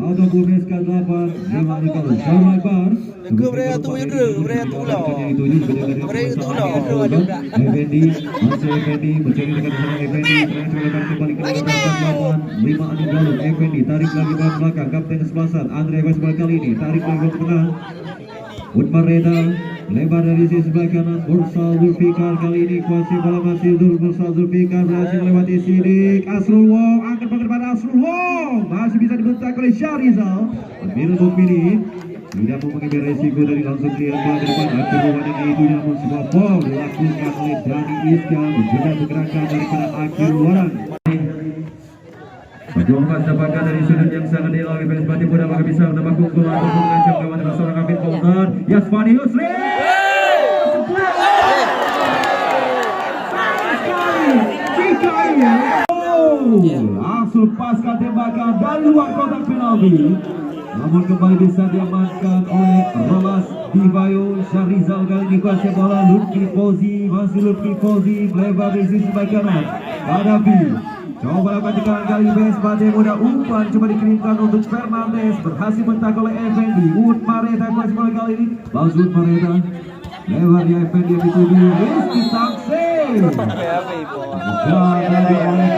ataupun SK8 Memang kalau Syarul Akbar Keberea tu juga, keberea tu lah. Keberea tu lah. Effendi masih Effendi mencari dekat sana Effendi terakhir kembali ke belakang 5 anu gol Effendi tarik lagi ke belakang kapten Sebasan Andre Westball kali ini tarik lagi ke tengah Utmar Reda lebar dari sisi sebelah kanan Mursal Zulfikar kali ini kuasai bola masih Mursal Zulfikar berhasil melewati Sidik Asrul Wong angkat banget pada Asrul Wong masih bisa dibentak oleh Syahrizal Ambil Mukmini tidak mau mengambil resiko dari langsung clear bola ke depan akhir ruangan itu namun sebuah foul dilakukan oleh Dani Iska menjaga pergerakan daripada akhir ruangan. Perjuangan dapatkan dari sudut yang sangat dilalui oleh Persebaya mudah maka bisa menambah keunggulan ataupun mengancam kawan dengan seorang Amin Fauzan Yasfani Yusri langsung pasca tembakan dari luar kotak penalti namun kembali bisa diamankan oleh Rolas Divayo Syahrizal kali ini kuasai bola Lutfi Fauzi masih Lutfi Fauzi melebar di sisi sebelah kanan hadapi coba lakukan tekanan kali Persebaya muda umpan coba dikirimkan untuk Fernandes berhasil mentak oleh Effendi Utmar Reda kuasai bola kali ini Bang Utmar Reda lebarnya Effendi yang dituju Rizky Taksi oleh